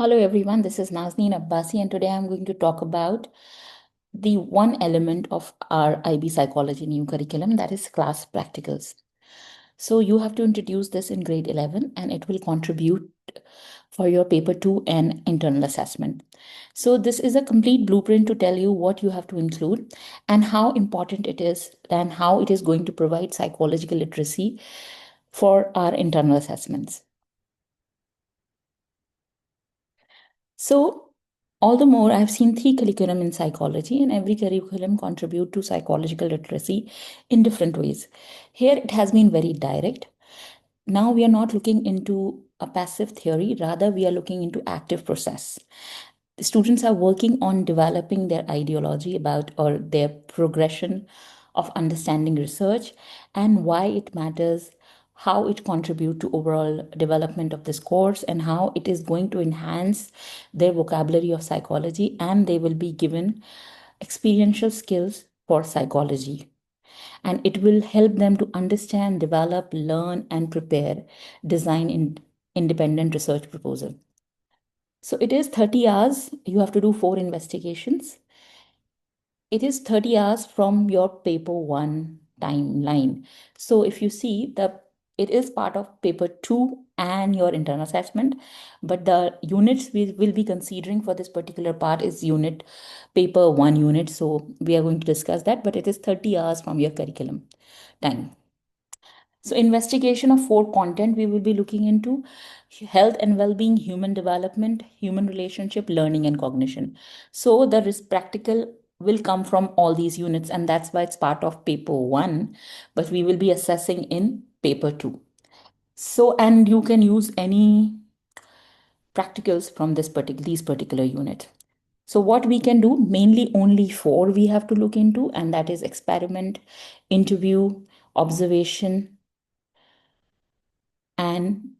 Hello everyone, this is Nazneen Abbasi, and today I'm going to talk about the one element of our IB Psychology new curriculum, that is class practicals. So you have to introduce this in grade 11 and it will contribute for your paper 2 and internal assessment. So this is a complete blueprint to tell you what you have to include and how important it is and how it is going to provide psychological literacy for our internal assessments. So, all the more, I've seen three curriculum in psychology, and every curriculum contribute to psychological literacy in different ways. Here, it has been very direct. Now, we are not looking into a passive theory; rather, we are looking into active process. The students are working on developing their ideology about or their progression of understanding research and why it matters, how it contribute to overall development of this course, and how it is going to enhance their vocabulary of psychology, and they will be given experiential skills for psychology, and it will help them to understand, develop, learn, and prepare design in independent research proposal. So it is 30 hours. You have to do four investigations. It is 30 hours from your paper one timeline. So if you see it is part of paper two and your internal assessment, but the units we will be considering for this particular part is unit paper one unit. So we are going to discuss that, but it is 30 hours from your curriculum time. So, investigation of four content we will be looking into: health and well-being, human development, human relationship, learning, and cognition. So, the risk practical will come from all these units, and that's why it's part of paper one, but we will be assessing in paper two. So, and you can use any practicals from these particular unit. So, what we can do, mainly only four we have to look into, and that is experiment, interview, observation, and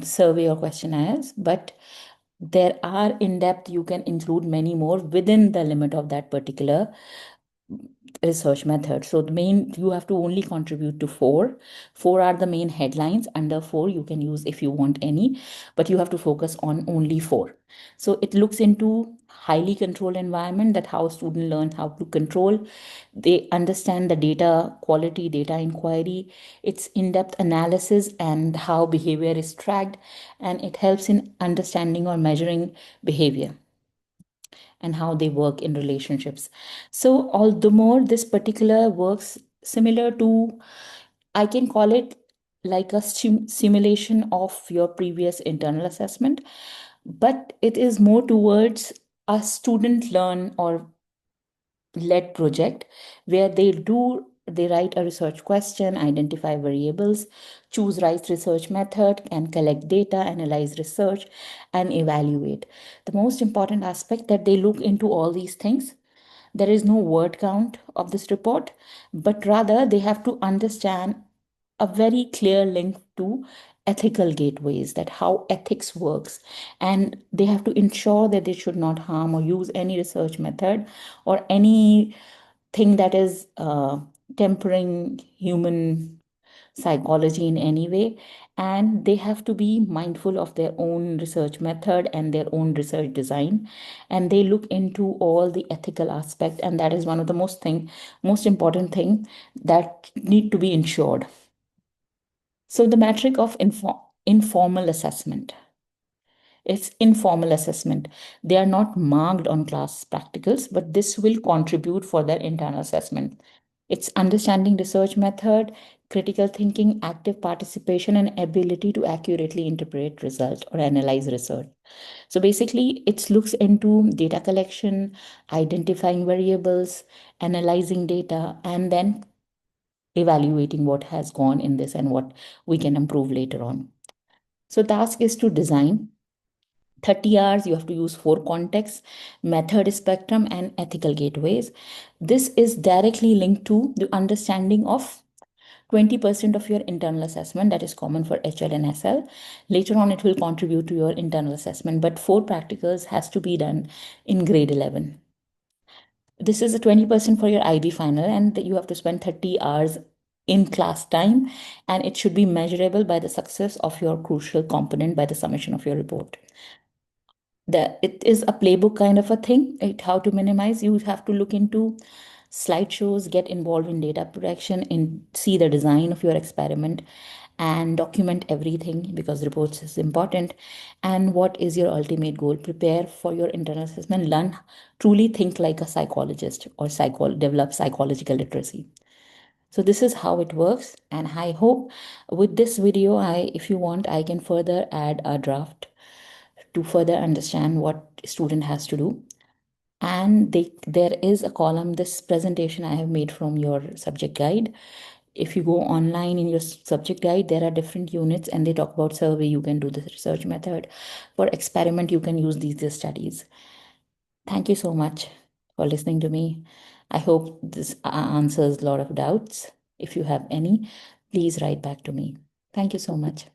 survey or questionnaires, but there are in depth, you can include many more within the limit of that particular research method. So the main, you have to only contribute to four. Four are the main headlines. Under four, you can use if you want any, but you have to focus on only four. So it looks into highly controlled environment, that how student learn how to control. They understand the data quality, data inquiry, its in-depth analysis, and how behavior is tracked, and it helps in understanding or measuring behavior and how they work in relationships. So, all the more this particular works similar to, I can call it like a simulation of your previous internal assessment, but it is more towards a student learn or led project where they write a research question, identify variables, choose right research method, and collect data, analyze research, and evaluate. The most important aspect that they look into all these things. There is no word count of this report, but rather they have to understand a very clear link to ethical gateways, that how ethics works, and they have to ensure that they should not harm or use any research method or anything that is tempering human psychology in any way, and they have to be mindful of their own research method and their own research design, and they look into all the ethical aspect, and that is one of the most important thing that need to be ensured. So the metric of informal assessment. It's informal assessment. They are not marked on class practicals, but this will contribute for their internal assessment. It's understanding research method, critical thinking, active participation, and ability to accurately interpret result or analyze research. So basically, it looks into data collection, identifying variables, analyzing data, and then evaluating what has gone in this and what we can improve later on. So task is to design 30 hours. You have to use four contexts: method, spectrum, and ethical gateways. This is directly linked to the understanding of 20% of your internal assessment, that is common for HL and SL. Later on, it will contribute to your internal assessment, but four practicals has to be done in grade 11. This is a 20% for your IB final, and you have to spend 30 hours in class time, and it should be measurable by the success of your crucial component by the summation of your report. it is a playbook kind of a thing, right? How to minimize. You have to look into slideshows, get involved in data protection, and see the design of your experiment and document everything because reports is important. And what is your ultimate goal? Prepare for your internal assessment, learn, truly think like a psychologist, or develop psychological literacy. So this is how it works. And I hope with this video, if you want, I can further add a draft to further understand what student has to do. And there is a column, this presentation I have made from your subject guide. If you go online in your subject guide, there are different units and they talk about survey, you can do the research method. For experiment, you can use these studies. Thank you so much for listening to me. I hope this answers a lot of doubts. If you have any, please write back to me. Thank you so much.